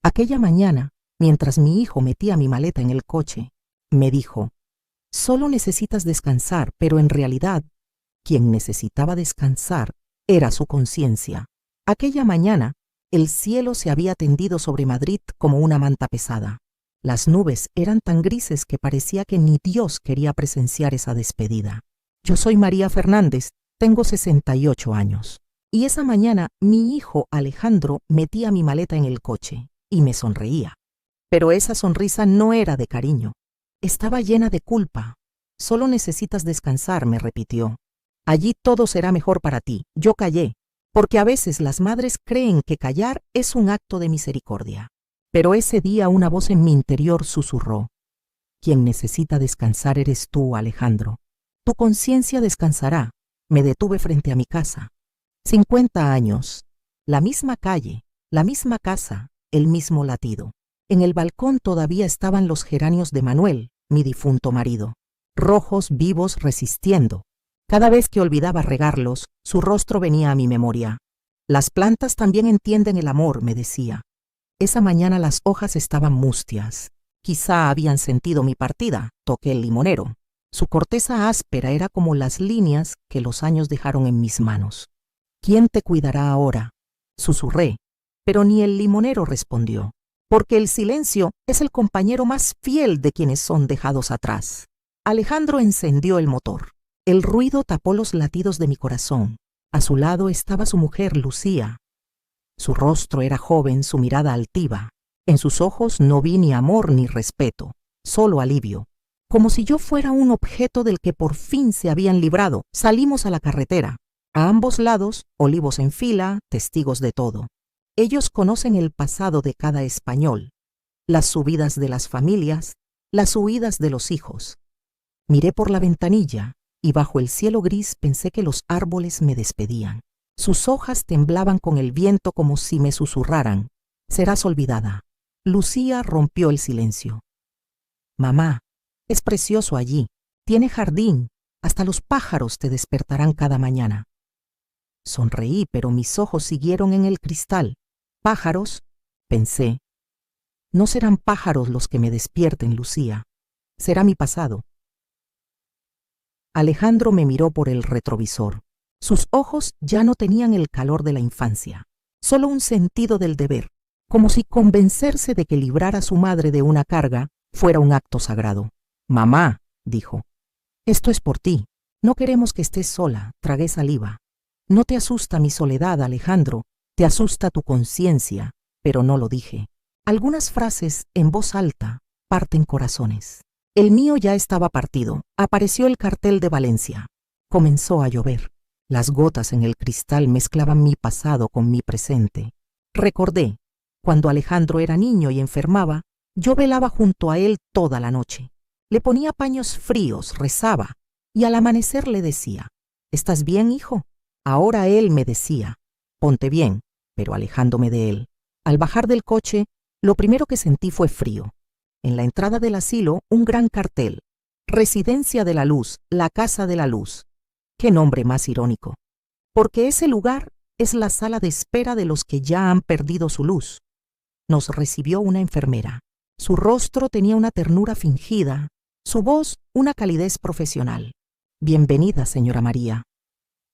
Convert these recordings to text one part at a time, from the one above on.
Aquella mañana, mientras mi hijo metía mi maleta en el coche, me dijo: «Solo necesitas descansar», pero en realidad, quien necesitaba descansar era su conciencia. Aquella mañana, el cielo se había tendido sobre Madrid como una manta pesada. Las nubes eran tan grises que parecía que ni Dios quería presenciar esa despedida. Yo soy María Fernández, tengo 68 años. Y esa mañana mi hijo Alejandro metía mi maleta en el coche y me sonreía. Pero esa sonrisa no era de cariño. Estaba llena de culpa. «Solo necesitas descansar», me repitió. «Allí todo será mejor para ti». Yo callé, porque a veces las madres creen que callar es un acto de misericordia. Pero ese día una voz en mi interior susurró: «Quien necesita descansar eres tú, Alejandro. Tu conciencia descansará». Me detuve frente a mi casa. 50 años, la misma calle, la misma casa, el mismo latido. En el balcón todavía estaban los geranios de Manuel, mi difunto marido, rojos, vivos, resistiendo. Cada vez que olvidaba regarlos, su rostro venía a mi memoria. «Las plantas también entienden el amor», me decía. Esa mañana las hojas estaban mustias. Quizá habían sentido mi partida. Toqué el limonero. Su corteza áspera era como las líneas que los años dejaron en mis manos. «¿Quién te cuidará ahora?», susurré, pero ni el limonero respondió, porque el silencio es el compañero más fiel de quienes son dejados atrás. Alejandro encendió el motor. El ruido tapó los latidos de mi corazón. A su lado estaba su mujer, Lucía. Su rostro era joven, su mirada altiva. En sus ojos no vi ni amor ni respeto, solo alivio. Como si yo fuera un objeto del que por fin se habían librado, salimos a la carretera. A ambos lados, olivos en fila, testigos de todo. Ellos conocen el pasado de cada español, las subidas de las familias, las huidas de los hijos. Miré por la ventanilla y bajo el cielo gris pensé que los árboles me despedían. Sus hojas temblaban con el viento como si me susurraran: «Serás olvidada». Lucía rompió el silencio. «Mamá, es precioso allí, tiene jardín, hasta los pájaros te despertarán cada mañana». Sonreí, pero mis ojos siguieron en el cristal. «¿Pájaros?», pensé. «No serán pájaros los que me despierten, Lucía. Será mi pasado». Alejandro me miró por el retrovisor. Sus ojos ya no tenían el calor de la infancia, solo un sentido del deber, como si convencerse de que librar a su madre de una carga fuera un acto sagrado. «Mamá», dijo, «esto es por ti. No queremos que estés sola». Tragué saliva. «No te asusta mi soledad, Alejandro, te asusta tu conciencia», pero no lo dije. Algunas frases en voz alta parten corazones. El mío ya estaba partido. Apareció el cartel de Valencia. Comenzó a llover. Las gotas en el cristal mezclaban mi pasado con mi presente. Recordé, cuando Alejandro era niño y enfermaba, yo velaba junto a él toda la noche. Le ponía paños fríos, rezaba, y al amanecer le decía: «¿Estás bien, hijo?». Ahora él me decía: «Ponte bien», pero alejándome de él. Al bajar del coche, lo primero que sentí fue frío. En la entrada del asilo, un gran cartel: «Residencia de la Luz, la Casa de la Luz». Qué nombre más irónico. Porque ese lugar es la sala de espera de los que ya han perdido su luz. Nos recibió una enfermera. Su rostro tenía una ternura fingida, su voz una calidez profesional. «Bienvenida, señora María.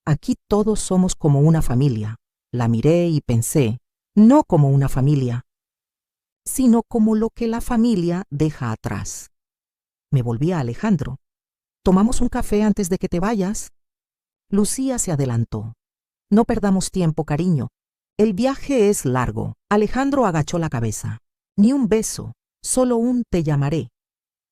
Aquí todos somos como una familia». La miré y pensé, no como una familia, sino como lo que la familia deja atrás. Me volví a Alejandro. «¿Tomamos un café antes de que te vayas?». Lucía se adelantó. «No perdamos tiempo, cariño. El viaje es largo». Alejandro agachó la cabeza. Ni un beso, solo un «te llamaré».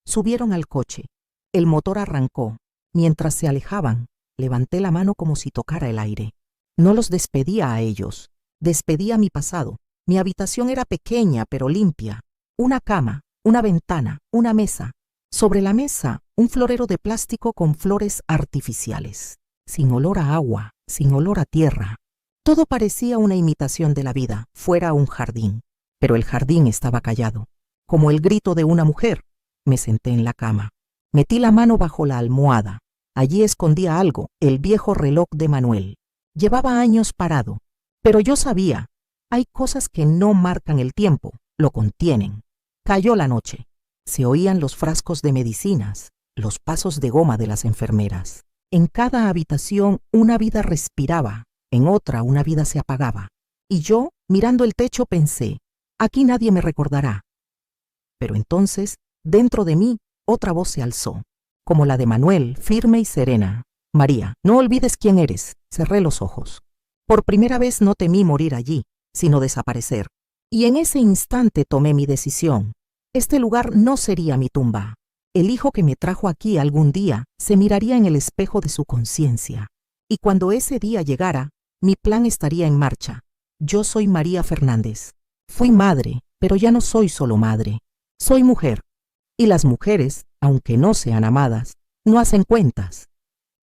Subieron al coche. El motor arrancó. Mientras se alejaban, levanté la mano como si tocara el aire. No los despedía a ellos, despedía mi pasado. Mi habitación era pequeña pero limpia. Una cama, una ventana, una mesa. Sobre la mesa, un florero de plástico con flores artificiales. Sin olor a agua, sin olor a tierra. Todo parecía una imitación de la vida, fuera un jardín. Pero el jardín estaba callado. Como el grito de una mujer, me senté en la cama. Metí la mano bajo la almohada. Allí escondía algo, el viejo reloj de Manuel. Llevaba años parado, pero yo sabía, hay cosas que no marcan el tiempo, lo contienen. Cayó la noche. Se oían los frascos de medicinas, los pasos de goma de las enfermeras. En cada habitación una vida respiraba, en otra una vida se apagaba. Y yo, mirando el techo, pensé, aquí nadie me recordará. Pero entonces, dentro de mí, otra voz se alzó, como la de Manuel, firme y serena. María, no olvides quién eres. Cerré los ojos. Por primera vez no temí morir allí, sino desaparecer. Y en ese instante tomé mi decisión. Este lugar no sería mi tumba. El hijo que me trajo aquí algún día se miraría en el espejo de su conciencia. Y cuando ese día llegara, mi plan estaría en marcha. Yo soy María Fernández. Fui madre, pero ya no soy solo madre. Soy mujer. Y las mujeres, aunque no sean amadas, no hacen cuentas.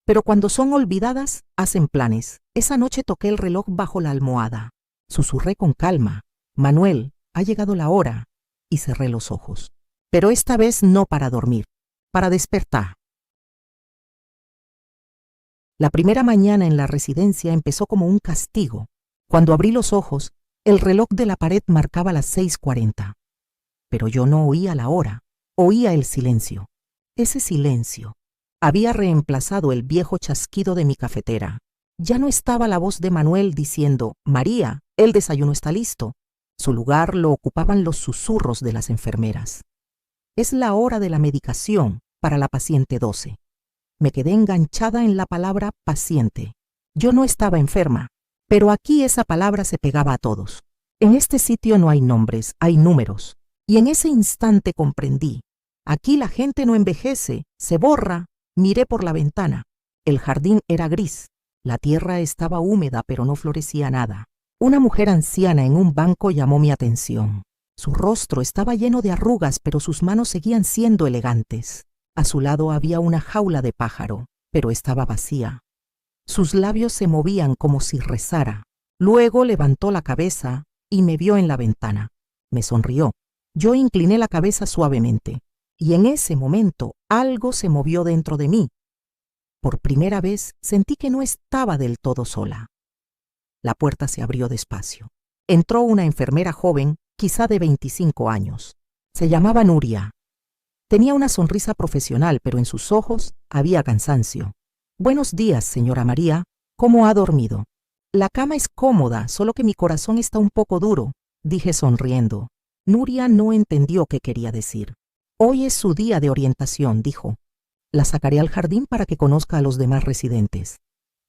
Pero cuando son olvidadas, hacen planes. Esa noche toqué el reloj bajo la almohada. Susurré con calma. Manuel, ha llegado la hora. Y cerré los ojos. Pero esta vez no para dormir, para despertar. La primera mañana en la residencia empezó como un castigo. Cuando abrí los ojos, el reloj de la pared marcaba las 6:40. Pero yo no oía la hora, oía el silencio. Ese silencio había reemplazado el viejo chasquido de mi cafetera. Ya no estaba la voz de Manuel diciendo, María, el desayuno está listo. Su lugar lo ocupaban los susurros de las enfermeras. Es la hora de la medicación para la paciente 12. Me quedé enganchada en la palabra paciente. Yo no estaba enferma, pero aquí esa palabra se pegaba a todos. En este sitio no hay nombres, hay números. Y en ese instante comprendí. Aquí la gente no envejece, se borra. Miré por la ventana. El jardín era gris. La tierra estaba húmeda, pero no florecía nada. Una mujer anciana en un banco llamó mi atención. Su rostro estaba lleno de arrugas, pero sus manos seguían siendo elegantes. A su lado había una jaula de pájaro, pero estaba vacía. Sus labios se movían como si rezara. Luego levantó la cabeza y me vio en la ventana. Me sonrió. Yo incliné la cabeza suavemente, y en ese momento algo se movió dentro de mí. Por primera vez sentí que no estaba del todo sola. La puerta se abrió despacio. Entró una enfermera joven, quizá de 25 años. Se llamaba Nuria. Tenía una sonrisa profesional, pero en sus ojos había cansancio. Buenos días, señora María. ¿Cómo ha dormido? La cama es cómoda, solo que mi corazón está un poco duro, dije sonriendo. Nuria no entendió qué quería decir. Hoy es su día de orientación, dijo. La sacaré al jardín para que conozca a los demás residentes.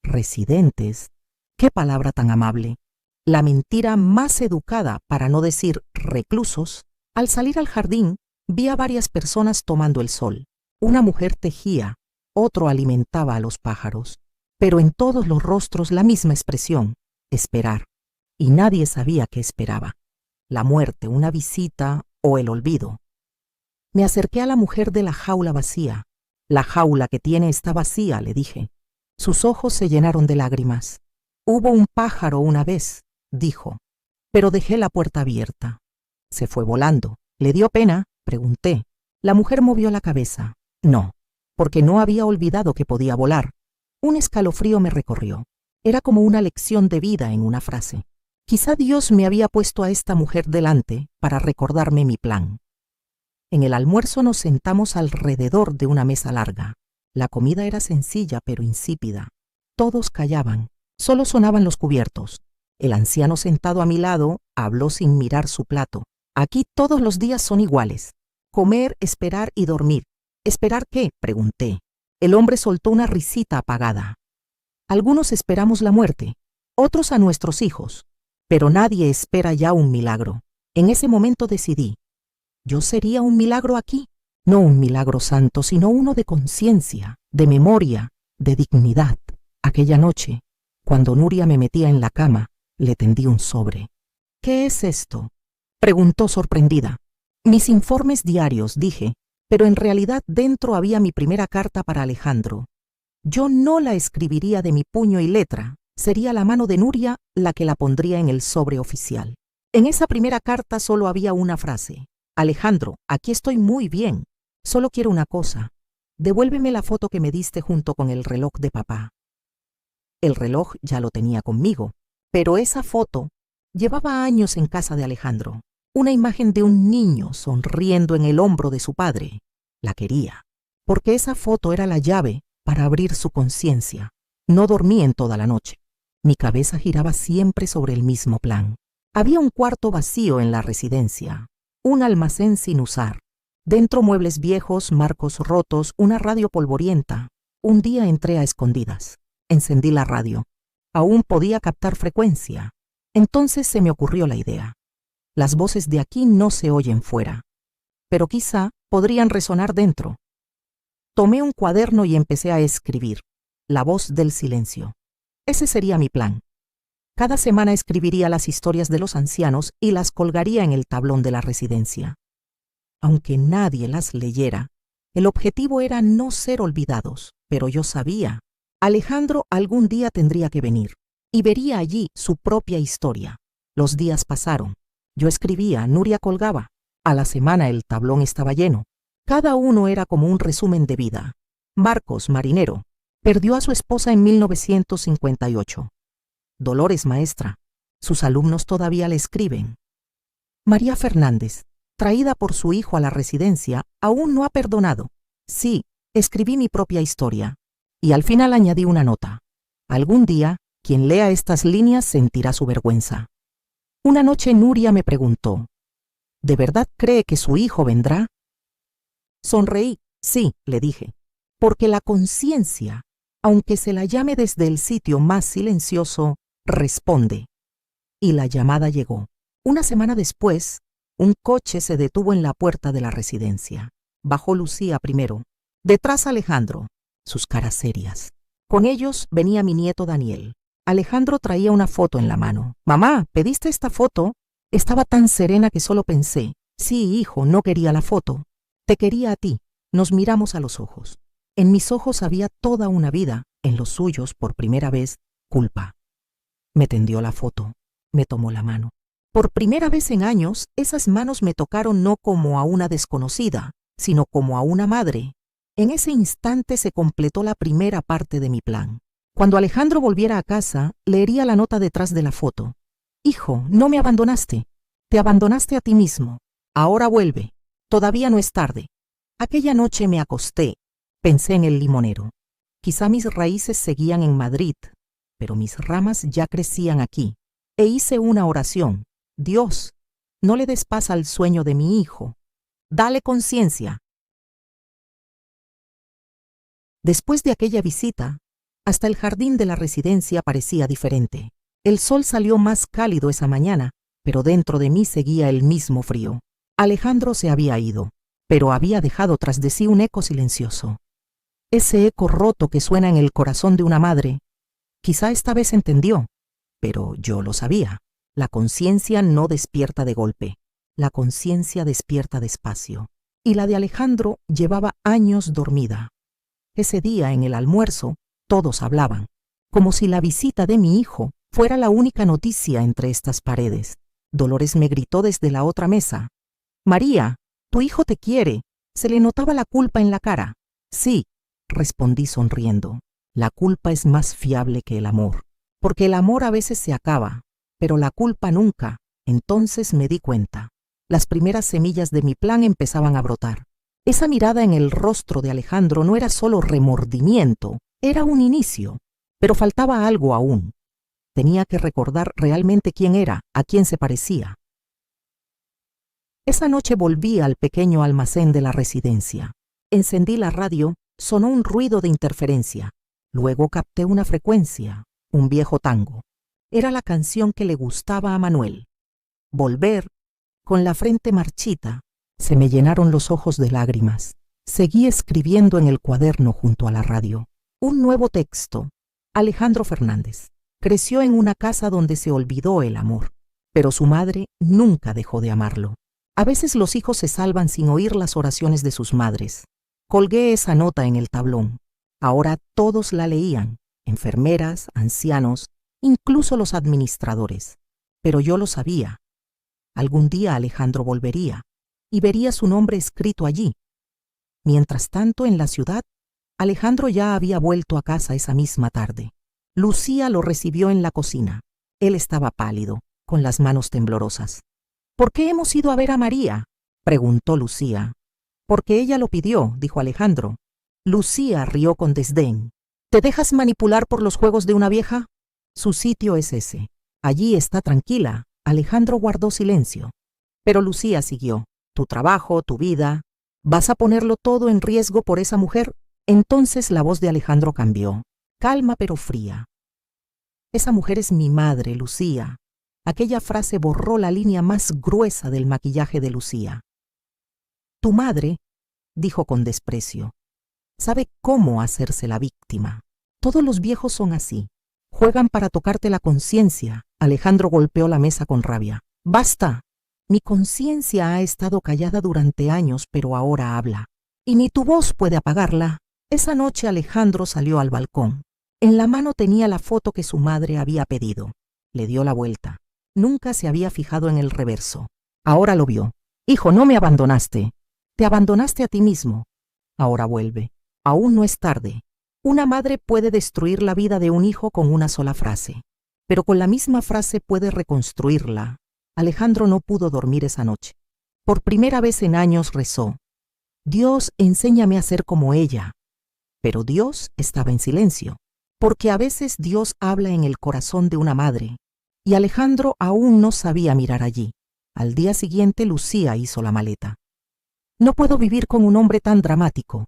¿Residentes? ¡Qué palabra tan amable! La mentira más educada, para no decir reclusos. Al salir al jardín, vi a varias personas tomando el sol. Una mujer tejía, otro alimentaba a los pájaros. Pero en todos los rostros la misma expresión, esperar. Y nadie sabía qué esperaba. La muerte, una visita o el olvido. Me acerqué a la mujer de la jaula vacía. La jaula que tiene está vacía, le dije. Sus ojos se llenaron de lágrimas. Hubo un pájaro una vez, dijo, pero dejé la puerta abierta. Se fue volando. ¿Le dio pena? Pregunté. La mujer movió la cabeza. No, porque no había olvidado que podía volar. Un escalofrío me recorrió. Era como una lección de vida en una frase. Quizá Dios me había puesto a esta mujer delante para recordarme mi plan. En el almuerzo nos sentamos alrededor de una mesa larga. La comida era sencilla pero insípida. Todos callaban, solo sonaban los cubiertos. El anciano sentado a mi lado habló sin mirar su plato. Aquí todos los días son iguales. Comer, esperar y dormir. ¿Esperar qué?, pregunté. El hombre soltó una risita apagada. Algunos esperamos la muerte, otros a nuestros hijos, pero nadie espera ya un milagro. En ese momento decidí. Yo sería un milagro aquí, no un milagro santo, sino uno de conciencia, de memoria, de dignidad. Aquella noche, cuando Nuria me metía en la cama, le tendí un sobre. ¿Qué es esto?, preguntó sorprendida. Mis informes diarios, dije, pero en realidad dentro había mi primera carta para Alejandro. Yo no la escribiría de mi puño y letra, sería la mano de Nuria la que la pondría en el sobre oficial. En esa primera carta solo había una frase. Alejandro, aquí estoy muy bien, solo quiero una cosa. Devuélveme la foto que me diste junto con el reloj de papá. El reloj ya lo tenía conmigo, pero esa foto llevaba años en casa de Alejandro. una imagen de un niño sonriendo en el hombro de su padre. La quería, porque esa foto era la llave para abrir su conciencia. No dormí en toda la noche. Mi cabeza giraba siempre sobre el mismo plan. Había un cuarto vacío en la residencia, un almacén sin usar. Dentro muebles viejos, marcos rotos, una radio polvorienta. Un día entré a escondidas. Encendí la radio. Aún podía captar frecuencia. Entonces se me ocurrió la idea. Las voces de aquí no se oyen fuera, pero quizá podrían resonar dentro. Tomé un cuaderno y empecé a escribir. La voz del silencio. Ese sería mi plan. Cada semana escribiría las historias de los ancianos y las colgaría en el tablón de la residencia. Aunque nadie las leyera, el objetivo era no ser olvidados, pero yo sabía, Alejandro algún día tendría que venir, y vería allí su propia historia. Los días pasaron. Yo escribía, Nuria colgaba. A la semana el tablón estaba lleno. Cada uno era como un resumen de vida. Marcos, marinero, perdió a su esposa en 1958. Dolores, maestra. Sus alumnos todavía le escriben. María Fernández, traída por su hijo a la residencia, aún no ha perdonado. Sí, escribí mi propia historia. Y al final añadí una nota. Algún día, quien lea estas líneas sentirá su vergüenza. Una noche Nuria me preguntó, ¿de verdad cree que su hijo vendrá? Sonreí. Sí, le dije, porque la conciencia, aunque se la llame desde el sitio más silencioso, responde. Y la llamada llegó. Una semana después, un coche se detuvo en la puerta de la residencia. Bajó Lucía primero. Detrás Alejandro, sus caras serias. Con ellos venía mi nieto Daniel. Alejandro traía una foto en la mano. Mamá, ¿pediste esta foto? Estaba tan serena que solo pensé, sí, hijo, no quería la foto. Te quería a ti. Nos miramos a los ojos. En mis ojos había toda una vida, en los suyos, por primera vez, culpa. Me tendió la foto, me tomó la mano. Por primera vez en años, esas manos me tocaron no como a una desconocida, sino como a una madre. En ese instante se completó la primera parte de mi plan. Cuando Alejandro volviera a casa, leería la nota detrás de la foto. Hijo, no me abandonaste. Te abandonaste a ti mismo. Ahora vuelve. Todavía no es tarde. Aquella noche me acosté. Pensé en el limonero. Quizá mis raíces seguían en Madrid, pero mis ramas ya crecían aquí. E hice una oración. Dios, no le des paz al sueño de mi hijo. Dale conciencia. Después de aquella visita, hasta el jardín de la residencia parecía diferente. El sol salió más cálido esa mañana, pero dentro de mí seguía el mismo frío. Alejandro se había ido, pero había dejado tras de sí un eco silencioso. Ese eco roto que suena en el corazón de una madre. Quizá esta vez entendió, pero yo lo sabía. La conciencia no despierta de golpe. La conciencia despierta despacio. Y la de Alejandro llevaba años dormida. Ese día, en el almuerzo, todos hablaban, como si la visita de mi hijo fuera la única noticia entre estas paredes. Dolores me gritó desde la otra mesa. María, tu hijo te quiere. Se le notaba la culpa en la cara. Sí, respondí sonriendo. La culpa es más fiable que el amor, porque el amor a veces se acaba, pero la culpa nunca. Entonces me di cuenta. Las primeras semillas de mi plan empezaban a brotar. Esa mirada en el rostro de Alejandro no era solo remordimiento, era un inicio, pero faltaba algo aún. Tenía que recordar realmente quién era, a quién se parecía. Esa noche volví al pequeño almacén de la residencia. Encendí la radio, sonó un ruido de interferencia. Luego capté una frecuencia, un viejo tango. Era la canción que le gustaba a Manuel. Volver, con la frente marchita, se me llenaron los ojos de lágrimas. Seguí escribiendo en el cuaderno junto a la radio. Un nuevo texto. Alejandro Fernández. Creció en una casa donde se olvidó el amor, pero su madre nunca dejó de amarlo. A veces los hijos se salvan sin oír las oraciones de sus madres. Colgué esa nota en el tablón. Ahora todos la leían, enfermeras, ancianos, incluso los administradores. Pero yo lo sabía. Algún día Alejandro volvería y vería su nombre escrito allí. Mientras tanto, en la ciudad, Alejandro ya había vuelto a casa esa misma tarde. Lucía lo recibió en la cocina. Él estaba pálido, con las manos temblorosas. ¿Por qué hemos ido a ver a María?, preguntó Lucía. Porque ella lo pidió, dijo Alejandro. Lucía rió con desdén. ¿Te dejas manipular por los juegos de una vieja? Su sitio es ese. Allí está tranquila. Alejandro guardó silencio. Pero Lucía siguió. Tu trabajo, tu vida. ¿Vas a ponerlo todo en riesgo por esa mujer? Entonces la voz de Alejandro cambió. Calma pero fría. Esa mujer es mi madre, Lucía. Aquella frase borró la línea más gruesa del maquillaje de Lucía. Tu madre, dijo con desprecio, sabe cómo hacerse la víctima. Todos los viejos son así. Juegan para tocarte la conciencia. Alejandro golpeó la mesa con rabia. ¡Basta! Mi conciencia ha estado callada durante años, pero ahora habla. Y ni tu voz puede apagarla. Esa noche Alejandro salió al balcón. En la mano tenía la foto que su madre había pedido. Le dio la vuelta. Nunca se había fijado en el reverso. Ahora lo vio. Hijo, no me abandonaste. Te abandonaste a ti mismo. Ahora vuelve. Aún no es tarde. Una madre puede destruir la vida de un hijo con una sola frase, pero con la misma frase puede reconstruirla. Alejandro no pudo dormir esa noche. Por primera vez en años rezó. Dios, enséñame a ser como ella. Pero Dios estaba en silencio, porque a veces Dios habla en el corazón de una madre, y Alejandro aún no sabía mirar allí. Al día siguiente Lucía hizo la maleta. No puedo vivir con un hombre tan dramático.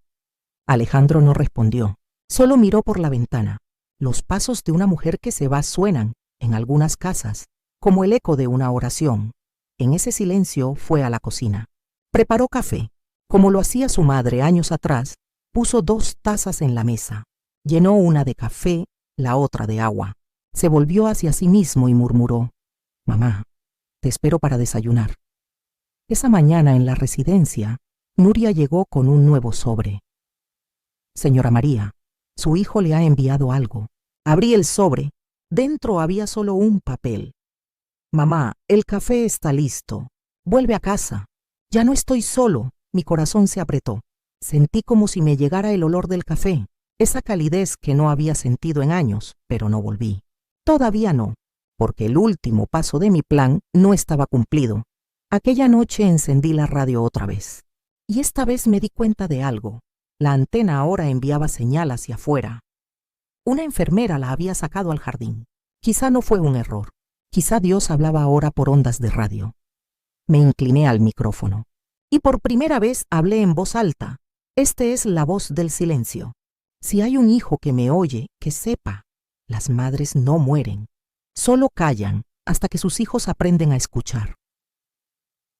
Alejandro no respondió, solo miró por la ventana. Los pasos de una mujer que se va suenan, en algunas casas, como el eco de una oración. En ese silencio fue a la cocina. Preparó café. Como lo hacía su madre años atrás, puso 2 tazas en la mesa. Llenó una de café, la otra de agua. Se volvió hacia sí mismo y murmuró, «Mamá, te espero para desayunar». Esa mañana en la residencia, Nuria llegó con un nuevo sobre. «Señora María, su hijo le ha enviado algo». Abrí el sobre. Dentro había solo un papel. «Mamá, el café está listo. Vuelve a casa». Ya no estoy solo. Mi corazón se apretó. Sentí como si me llegara el olor del café, esa calidez que no había sentido en años, pero no volví. Todavía no, porque el último paso de mi plan no estaba cumplido. Aquella noche encendí la radio otra vez. Y esta vez me di cuenta de algo. La antena ahora enviaba señal hacia afuera. Una enfermera la había sacado al jardín. Quizá no fue un error. Quizá Dios hablaba ahora por ondas de radio. Me incliné al micrófono. Y por primera vez hablé en voz alta. Este es la voz del silencio. Si hay un hijo que me oye, que sepa. Las madres no mueren. Solo callan hasta que sus hijos aprenden a escuchar.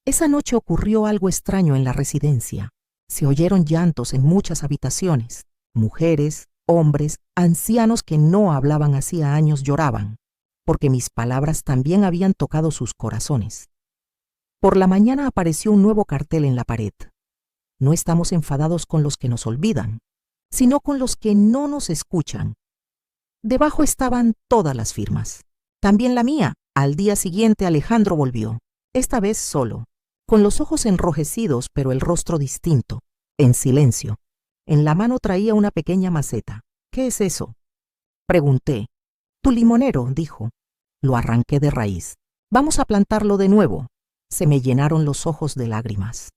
Esa noche ocurrió algo extraño en la residencia. Se oyeron llantos en muchas habitaciones. Mujeres, hombres, ancianos que no hablaban hacía años lloraban, porque mis palabras también habían tocado sus corazones. Por la mañana apareció un nuevo cartel en la pared. No estamos enfadados con los que nos olvidan, sino con los que no nos escuchan. Debajo estaban todas las firmas. También la mía. Al día siguiente Alejandro volvió, esta vez solo, con los ojos enrojecidos pero el rostro distinto, en silencio. En la mano traía una pequeña maceta. ¿Qué es eso?, pregunté. Tu limonero, dijo. Lo arranqué de raíz. Vamos a plantarlo de nuevo. Se me llenaron los ojos de lágrimas.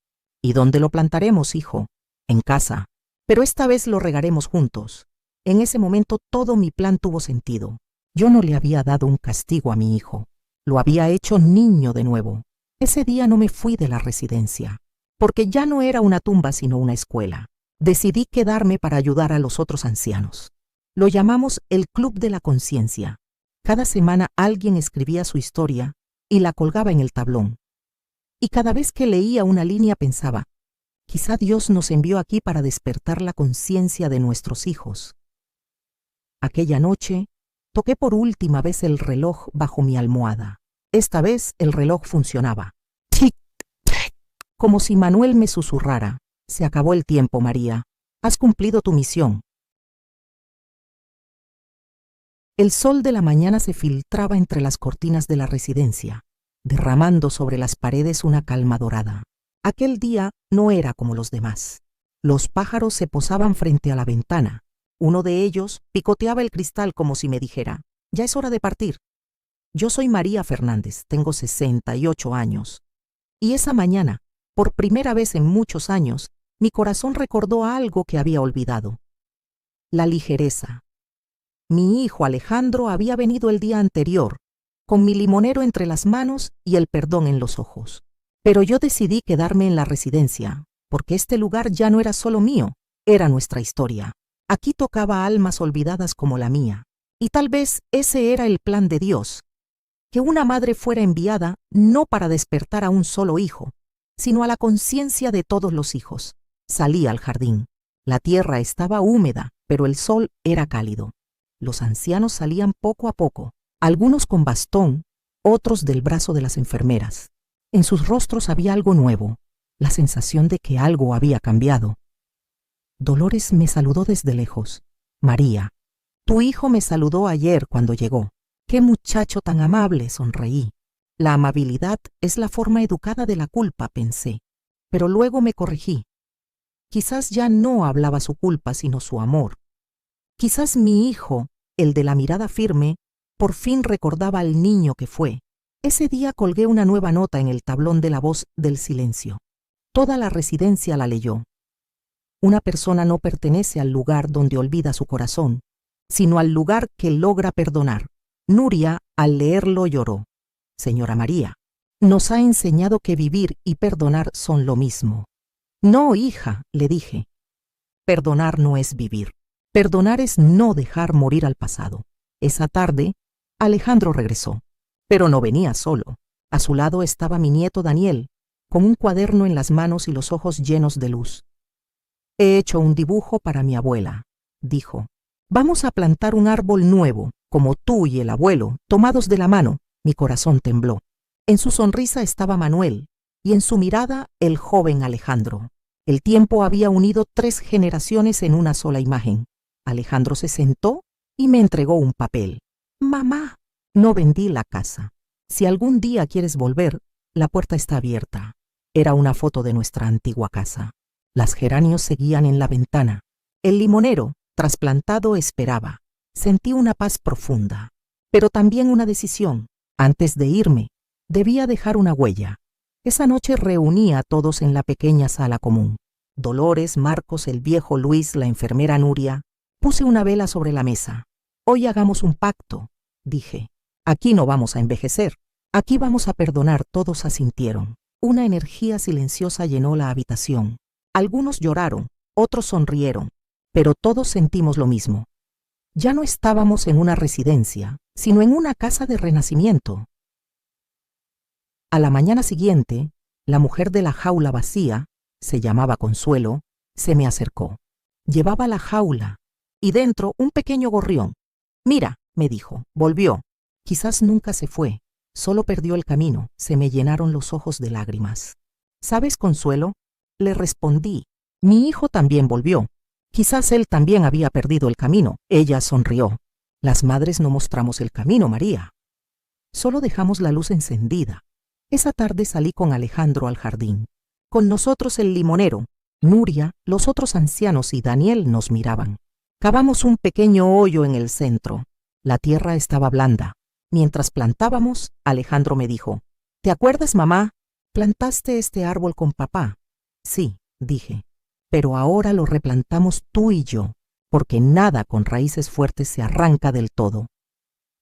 ¿Y dónde lo plantaremos, hijo? En casa. Pero esta vez lo regaremos juntos. En ese momento todo mi plan tuvo sentido. Yo no le había dado un castigo a mi hijo. Lo había hecho niño de nuevo. Ese día no me fui de la residencia, porque ya no era una tumba sino una escuela. Decidí quedarme para ayudar a los otros ancianos. Lo llamamos el Club de la Conciencia. Cada semana alguien escribía su historia y la colgaba en el tablón. Y cada vez que leía una línea pensaba, quizá Dios nos envió aquí para despertar la conciencia de nuestros hijos. Aquella noche, toqué por última vez el reloj bajo mi almohada. Esta vez el reloj funcionaba. ¡Tic! ¡Tac! Como si Manuel me susurrara. Se acabó el tiempo, María. Has cumplido tu misión. El sol de la mañana se filtraba entre las cortinas de la residencia, derramando sobre las paredes una calma dorada. Aquel día no era como los demás. Los pájaros se posaban frente a la ventana. Uno de ellos picoteaba el cristal como si me dijera, ya es hora de partir. Yo soy María Fernández, tengo 68 años. Y esa mañana, por primera vez en muchos años, mi corazón recordó algo que había olvidado. La ligereza. Mi hijo Alejandro había venido el día anterior, con mi limonero entre las manos y el perdón en los ojos. Pero yo decidí quedarme en la residencia, porque este lugar ya no era solo mío, era nuestra historia. Aquí tocaba almas olvidadas como la mía. Y tal vez ese era el plan de Dios, que una madre fuera enviada no para despertar a un solo hijo, sino a la conciencia de todos los hijos. Salí al jardín. La tierra estaba húmeda, pero el sol era cálido. Los ancianos salían poco a poco, algunos con bastón, otros del brazo de las enfermeras. En sus rostros había algo nuevo, la sensación de que algo había cambiado. Dolores me saludó desde lejos. María, tu hijo me saludó ayer cuando llegó. ¡Qué muchacho tan amable!, sonreí. La amabilidad es la forma educada de la culpa, pensé. Pero luego me corregí. Quizás ya no hablaba su culpa, sino su amor. Quizás mi hijo, el de la mirada firme, por fin recordaba al niño que fue. Ese día colgué una nueva nota en el tablón de la voz del silencio. Toda la residencia la leyó. Una persona no pertenece al lugar donde olvida su corazón, sino al lugar que logra perdonar. Nuria, al leerlo, lloró. Señora María, nos ha enseñado que vivir y perdonar son lo mismo. No, hija, le dije. Perdonar no es vivir. Perdonar es no dejar morir al pasado. Esa tarde, Alejandro regresó, pero no venía solo. A su lado estaba mi nieto Daniel, con un cuaderno en las manos y los ojos llenos de luz. He hecho un dibujo para mi abuela, dijo. Vamos a plantar un árbol nuevo, como tú y el abuelo, tomados de la mano. Mi corazón tembló. En su sonrisa estaba Manuel, y en su mirada el joven Alejandro. El tiempo había unido 3 generaciones en una sola imagen. Alejandro se sentó y me entregó un papel. Mamá, no vendí la casa. Si algún día quieres volver, la puerta está abierta. Era una foto de nuestra antigua casa. Las geranios seguían en la ventana. El limonero, trasplantado, esperaba. Sentí una paz profunda, pero también una decisión. Antes de irme, debía dejar una huella. Esa noche reuní a todos en la pequeña sala común. Dolores, Marcos, el viejo Luis, la enfermera Nuria. Puse una vela sobre la mesa. Hoy hagamos un pacto, dije. Aquí no vamos a envejecer. Aquí vamos a perdonar. Todos asintieron. Una energía silenciosa llenó la habitación. Algunos lloraron, otros sonrieron, pero todos sentimos lo mismo. Ya no estábamos en una residencia, sino en una casa de renacimiento. A la mañana siguiente, la mujer de la jaula vacía, se llamaba Consuelo, se me acercó. Llevaba la jaula y dentro un pequeño gorrión. Mira, me dijo, volvió. Quizás nunca se fue, solo perdió el camino. Se me llenaron los ojos de lágrimas. ¿Sabes, Consuelo? Le respondí. Mi hijo también volvió. Quizás él también había perdido el camino. Ella sonrió. Las madres no mostramos el camino, María. Solo dejamos la luz encendida. Esa tarde salí con Alejandro al jardín. Con nosotros el limonero, Nuria, los otros ancianos y Daniel nos miraban. Cavamos un pequeño hoyo en el centro. La tierra estaba blanda. Mientras plantábamos, Alejandro me dijo, ¿te acuerdas, mamá? ¿Plantaste este árbol con papá? Sí, dije, pero ahora lo replantamos tú y yo, porque nada con raíces fuertes se arranca del todo.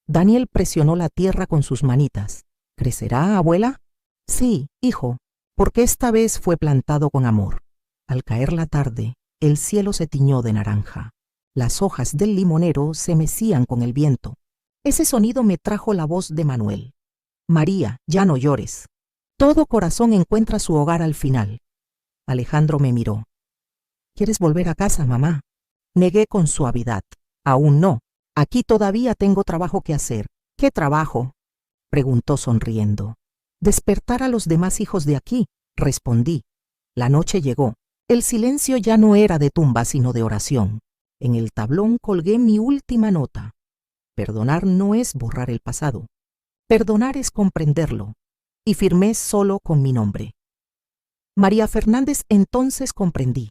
Daniel presionó la tierra con sus manitas. ¿Crecerá, abuela? Sí, hijo, porque esta vez fue plantado con amor. Al caer la tarde, el cielo se tiñó de naranja. Las hojas del limonero se mecían con el viento. Ese sonido me trajo la voz de Manuel. María, ya no llores. Todo corazón encuentra su hogar al final. Alejandro me miró. ¿Quieres volver a casa, mamá? Negué con suavidad. Aún no. Aquí todavía tengo trabajo que hacer. ¿Qué trabajo?, preguntó sonriendo. Despertar a los demás hijos de aquí, respondí. La noche llegó. El silencio ya no era de tumba, sino de oración. En el tablón colgué mi última nota. Perdonar no es borrar el pasado. Perdonar es comprenderlo. Y firmé solo con mi nombre. María Fernández. Entonces comprendí.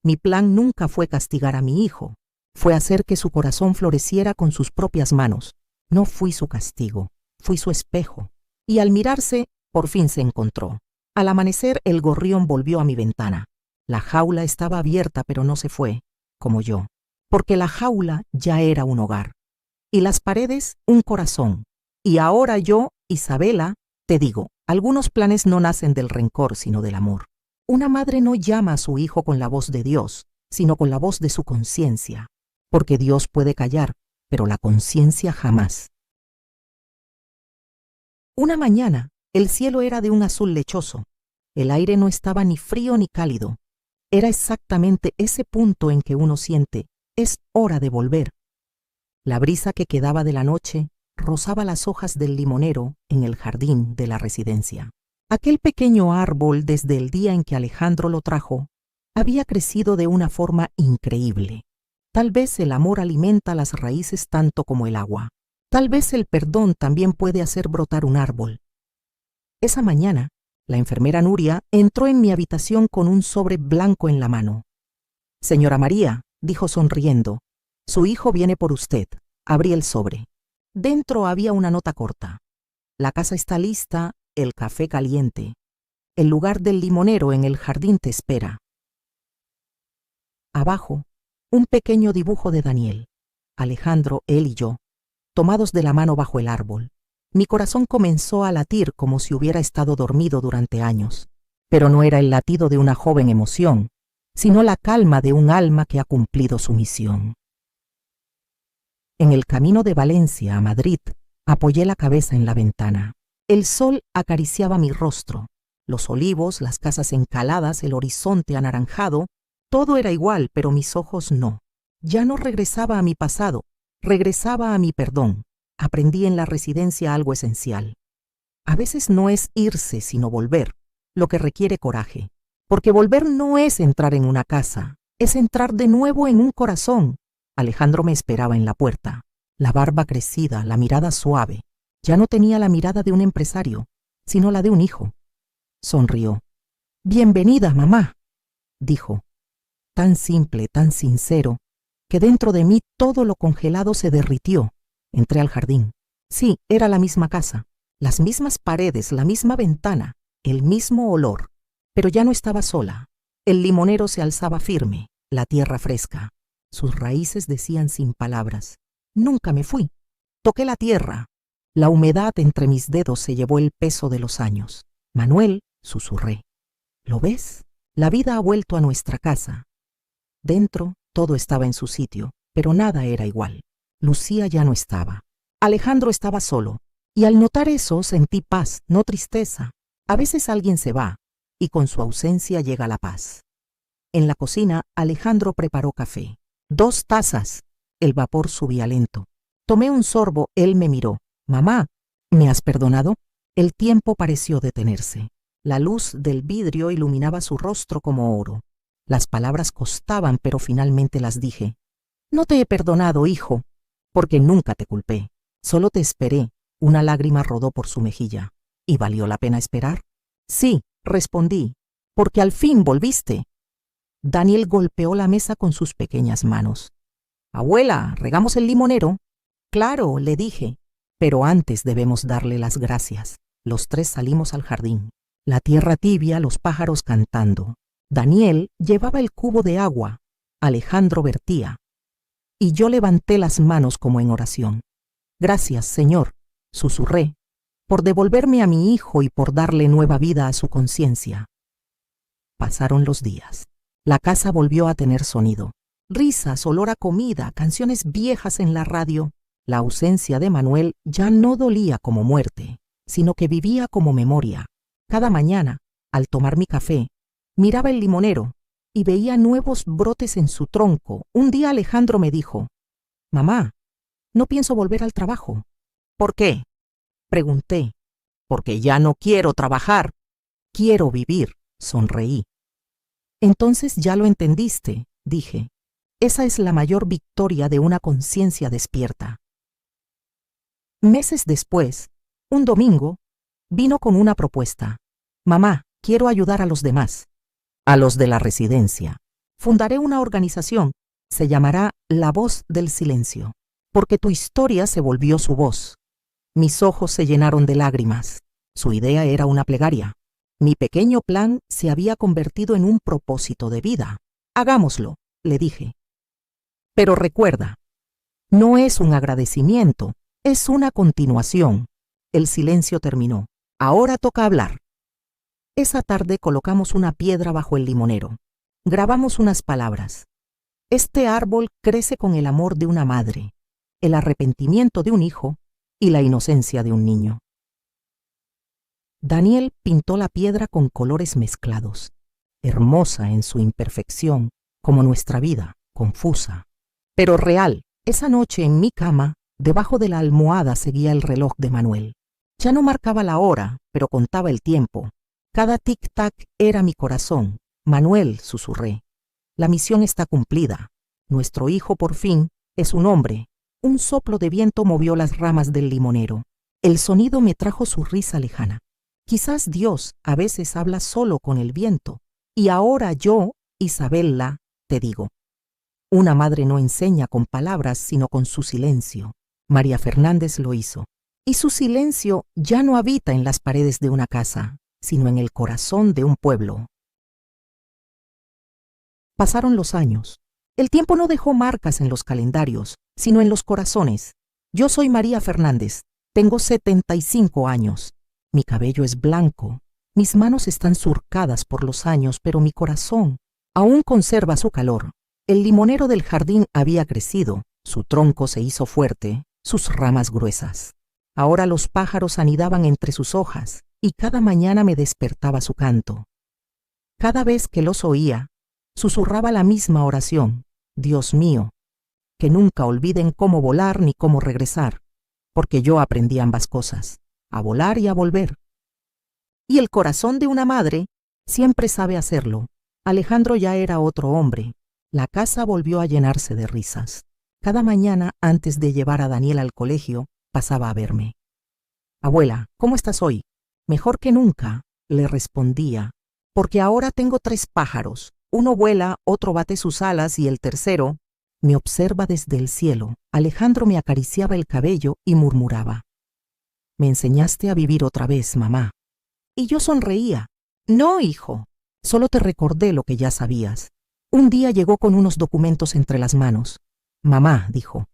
Mi plan nunca fue castigar a mi hijo. Fue hacer que su corazón floreciera con sus propias manos. No fui su castigo. Fui su espejo, y al mirarse, por fin se encontró. Al amanecer, el gorrión volvió a mi ventana. La jaula estaba abierta, pero no se fue, como yo, porque la jaula ya era un hogar, y las paredes un corazón. Y ahora yo, Isabela, te digo, algunos planes no nacen del rencor, sino del amor. Una madre no llama a su hijo con la voz de Dios, sino con la voz de su conciencia, porque Dios puede callar, pero la conciencia jamás. Una mañana, el cielo era de un azul lechoso. El aire no estaba ni frío ni cálido. Era exactamente ese punto en que uno siente, es hora de volver. La brisa que quedaba de la noche rozaba las hojas del limonero en el jardín de la residencia. Aquel pequeño árbol, desde el día en que Alejandro lo trajo, había crecido de una forma increíble. Tal vez el amor alimenta las raíces tanto como el agua. Tal vez el perdón también puede hacer brotar un árbol. Esa mañana, la enfermera Nuria entró en mi habitación con un sobre blanco en la mano. «Señora María», dijo sonriendo, «su hijo viene por usted». Abrí el sobre. Dentro había una nota corta. «La casa está lista, el café caliente. El lugar del limonero en el jardín te espera». Abajo, un pequeño dibujo de Daniel, Alejandro, él y yo, tomados de la mano bajo el árbol. Mi corazón comenzó a latir como si hubiera estado dormido durante años, pero no era el latido de una joven emoción, sino la calma de un alma que ha cumplido su misión. En el camino de Valencia a Madrid, apoyé la cabeza en la ventana. El sol acariciaba mi rostro. Los olivos, las casas encaladas, el horizonte anaranjado, todo era igual, pero mis ojos no. Ya no regresaba a mi pasado, regresaba a mi perdón. Aprendí en la residencia algo esencial. A veces no es irse, sino volver, lo que requiere coraje. Porque volver no es entrar en una casa, es entrar de nuevo en un corazón. Alejandro me esperaba en la puerta, la barba crecida, la mirada suave. Ya no tenía la mirada de un empresario, sino la de un hijo. Sonrió. «Bienvenida, mamá», dijo. Tan simple, tan sincero, que dentro de mí todo lo congelado se derritió. Entré al jardín. Sí, era la misma casa, las mismas paredes, la misma ventana, el mismo olor. Pero ya no estaba sola. El limonero se alzaba firme, la tierra fresca. Sus raíces decían sin palabras: «Nunca me fui». Toqué la tierra. La humedad entre mis dedos se llevó el peso de los años. «Manuel», susurré, «¿lo ves? La vida ha vuelto a nuestra casa». Dentro todo estaba en su sitio, pero nada era igual. Lucía ya no estaba. Alejandro estaba solo, y al notar eso sentí paz, no tristeza. A veces alguien se va, y con su ausencia llega la paz. En la cocina, Alejandro preparó café. 2 tazas. El vapor subía lento. Tomé un sorbo, él me miró. «Mamá, ¿me has perdonado?». El tiempo pareció detenerse. La luz del vidrio iluminaba su rostro como oro. Las palabras costaban, pero finalmente las dije. «No te he perdonado, hijo, porque nunca te culpé. Solo te esperé». Una lágrima rodó por su mejilla. «¿Y valió la pena esperar?». «Sí», respondí, «porque al fin volviste». Daniel golpeó la mesa con sus pequeñas manos. «Abuela, ¿regamos el limonero?». «Claro», le dije, «pero antes debemos darle las gracias». Los 3 salimos al jardín. La tierra tibia, los pájaros cantando. Daniel llevaba el cubo de agua. Alejandro vertía. Y yo levanté las manos como en oración. «Gracias, Señor», susurré, «por devolverme a mi hijo y por darle nueva vida a su conciencia». Pasaron los días. La casa volvió a tener sonido. Risas, olor a comida, canciones viejas en la radio. La ausencia de Manuel ya no dolía como muerte, sino que vivía como memoria. Cada mañana, al tomar mi café, miraba el limonero y veía nuevos brotes en su tronco. Un día Alejandro me dijo: «Mamá, no pienso volver al trabajo». «¿Por qué?», pregunté. «Porque ya no quiero trabajar. Quiero vivir», sonreí. «Entonces ya lo entendiste», dije. «Esa es la mayor victoria de una conciencia despierta». Meses después, un domingo, vino con una propuesta. «Mamá, quiero ayudar a los demás, a los de la residencia. Fundaré una organización, se llamará La Voz del Silencio, porque tu historia se volvió su voz». Mis ojos se llenaron de lágrimas. Su idea era una plegaria. Mi pequeño plan se había convertido en un propósito de vida. Hagámoslo, le dije. Pero recuerda, no es un agradecimiento, es una continuación. El silencio terminó. Ahora toca hablar. Esa tarde colocamos una piedra bajo el limonero. Grabamos unas palabras. Este árbol crece con el amor de una madre, el arrepentimiento de un hijo y la inocencia de un niño. Daniel pintó la piedra con colores mezclados, hermosa en su imperfección, como nuestra vida, confusa, pero real. Esa noche en mi cama, debajo de la almohada seguía el reloj de Manuel. Ya no marcaba la hora, pero contaba el tiempo. Cada tic-tac era mi corazón. Manuel, susurré. La misión está cumplida. Nuestro hijo por fin es un hombre. Un soplo de viento movió las ramas del limonero. El sonido me trajo su risa lejana. Quizás Dios a veces habla solo con el viento. Y ahora yo, Isabella, te digo. Una madre no enseña con palabras, sino con su silencio. María Fernández lo hizo. Y su silencio ya no habita en las paredes de una casa, sino en el corazón de un pueblo. Pasaron los años. El tiempo no dejó marcas en los calendarios, sino en los corazones. Yo soy María Fernández. Tengo 75 años. Mi cabello es blanco. Mis manos están surcadas por los años, pero mi corazón aún conserva su calor. El limonero del jardín había crecido. Su tronco se hizo fuerte, sus ramas gruesas. Ahora los pájaros anidaban entre sus hojas, y cada mañana me despertaba su canto. Cada vez que los oía, susurraba la misma oración. Dios mío, que nunca olviden cómo volar ni cómo regresar, porque yo aprendí ambas cosas, a volar y a volver. Y el corazón de una madre siempre sabe hacerlo. Alejandro ya era otro hombre. La casa volvió a llenarse de risas. Cada mañana, antes de llevar a Daniel al colegio, pasaba a verme. Abuela, ¿cómo estás hoy? Mejor que nunca, le respondía, porque ahora tengo 3 pájaros. Uno vuela, otro bate sus alas y el tercero me observa desde el cielo. Alejandro me acariciaba el cabello y murmuraba. Me enseñaste a vivir otra vez, mamá. Y yo sonreía. No, hijo, solo te recordé lo que ya sabías. Un día llegó con unos documentos entre las manos. Mamá, dijo,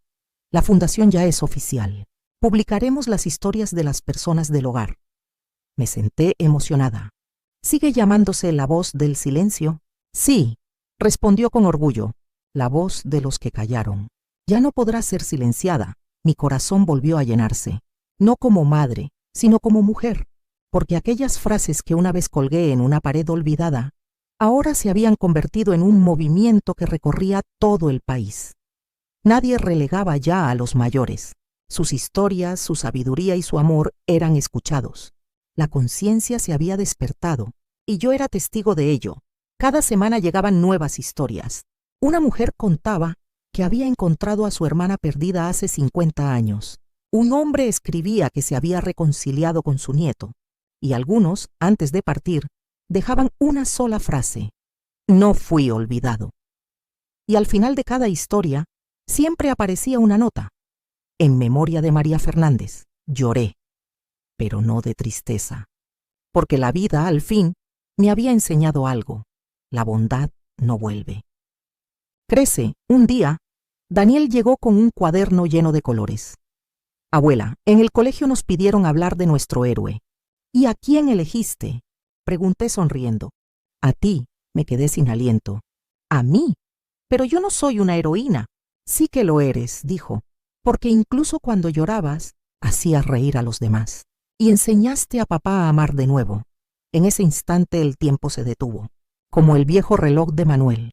la fundación ya es oficial. Publicaremos las historias de las personas del hogar. Me senté emocionada. ¿Sigue llamándose La Voz del Silencio? Sí, respondió con orgullo, la voz de los que callaron. Ya no podrá ser silenciada. Mi corazón volvió a llenarse, no como madre, sino como mujer, porque aquellas frases que una vez colgué en una pared olvidada, ahora se habían convertido en un movimiento que recorría todo el país. Nadie relegaba ya a los mayores. Sus historias, su sabiduría y su amor eran escuchados. La conciencia se había despertado, y yo era testigo de ello. Cada semana llegaban nuevas historias. Una mujer contaba que había encontrado a su hermana perdida hace 50 años. Un hombre escribía que se había reconciliado con su nieto. Y algunos, antes de partir, dejaban una sola frase. No fui olvidado. Y al final de cada historia, siempre aparecía una nota. En memoria de María Fernández. Lloré, pero no de tristeza. Porque la vida, al fin, me había enseñado algo. La bondad no vuelve. Crece, un día, Daniel llegó con un cuaderno lleno de colores. Abuela, en el colegio nos pidieron hablar de nuestro héroe. ¿Y a quién elegiste? Pregunté sonriendo. A ti, me quedé sin aliento. ¿A mí? Pero yo no soy una heroína. Sí que lo eres, dijo, porque incluso cuando llorabas, hacías reír a los demás. Y enseñaste a papá a amar de nuevo. En ese instante el tiempo se detuvo, como el viejo reloj de Manuel.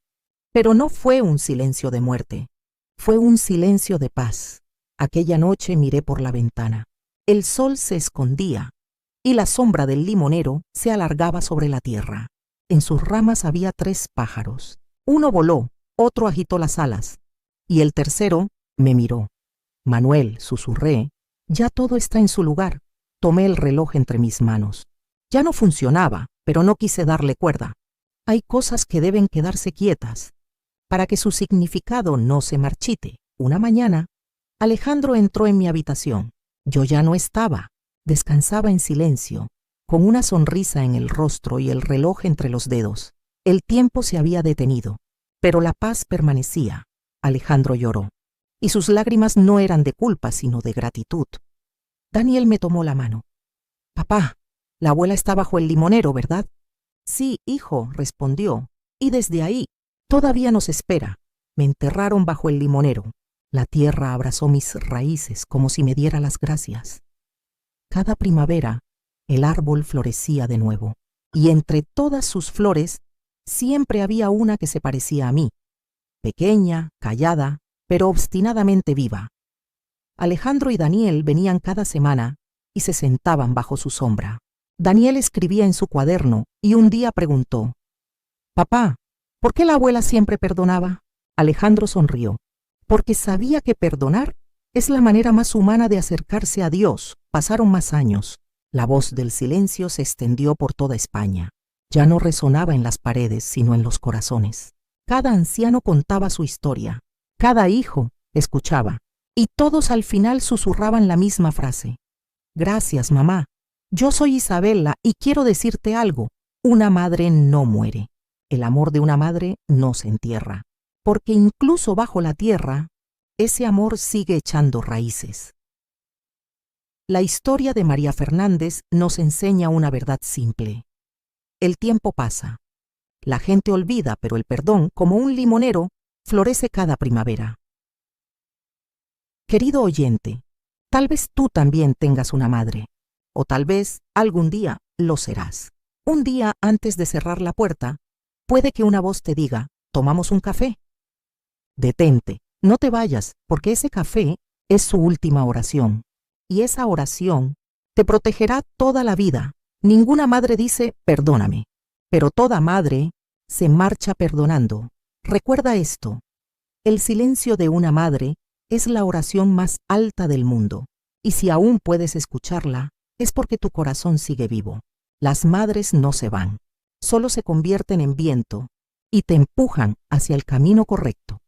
Pero no fue un silencio de muerte, fue un silencio de paz. Aquella noche miré por la ventana. El sol se escondía y la sombra del limonero se alargaba sobre la tierra. En sus ramas había 3 pájaros. Uno voló, otro agitó las alas, y el tercero me miró. Manuel, susurré, ya todo está en su lugar. Tomé el reloj entre mis manos. Ya no funcionaba, pero no quise darle cuerda. Hay cosas que deben quedarse quietas, para que su significado no se marchite. Una mañana, Alejandro entró en mi habitación. Yo ya no estaba, descansaba en silencio, con una sonrisa en el rostro y el reloj entre los dedos. El tiempo se había detenido, pero la paz permanecía. Alejandro lloró, y sus lágrimas no eran de culpa, sino de gratitud. Daniel me tomó la mano. «Papá, la abuela está bajo el limonero, ¿verdad?» «Sí, hijo», respondió, «y desde ahí todavía nos espera». Me enterraron bajo el limonero. La tierra abrazó mis raíces como si me diera las gracias. Cada primavera, el árbol florecía de nuevo, y entre todas sus flores siempre había una que se parecía a mí, pequeña, callada, pero obstinadamente viva. Alejandro y Daniel venían cada semana y se sentaban bajo su sombra. Daniel escribía en su cuaderno y un día preguntó: «Papá, ¿por qué la abuela siempre perdonaba?» Alejandro sonrió, porque sabía que perdonar es la manera más humana de acercarse a Dios. Pasaron más años. La voz del silencio se extendió por toda España. Ya no resonaba en las paredes, sino en los corazones. Cada anciano contaba su historia. Cada hijo escuchaba. Y todos al final susurraban la misma frase: «Gracias, mamá. Yo soy Isabela y quiero decirte algo. Una madre no muere. El amor de una madre no se entierra. Porque incluso bajo la tierra, ese amor sigue echando raíces». La historia de María Fernández nos enseña una verdad simple. El tiempo pasa. La gente olvida, pero el perdón, como un limonero, florece cada primavera. Querido oyente, tal vez tú también tengas una madre, o tal vez algún día lo serás. Un día antes de cerrar la puerta, puede que una voz te diga: «¿Tomamos un café?» Detente, no te vayas, porque ese café es su última oración. Y esa oración te protegerá toda la vida. Ninguna madre dice «perdóname», pero toda madre se marcha perdonando. Recuerda esto: el silencio de una madre es la oración más alta del mundo, y si aún puedes escucharla, es porque tu corazón sigue vivo. Las madres no se van, solo se convierten en viento y te empujan hacia el camino correcto.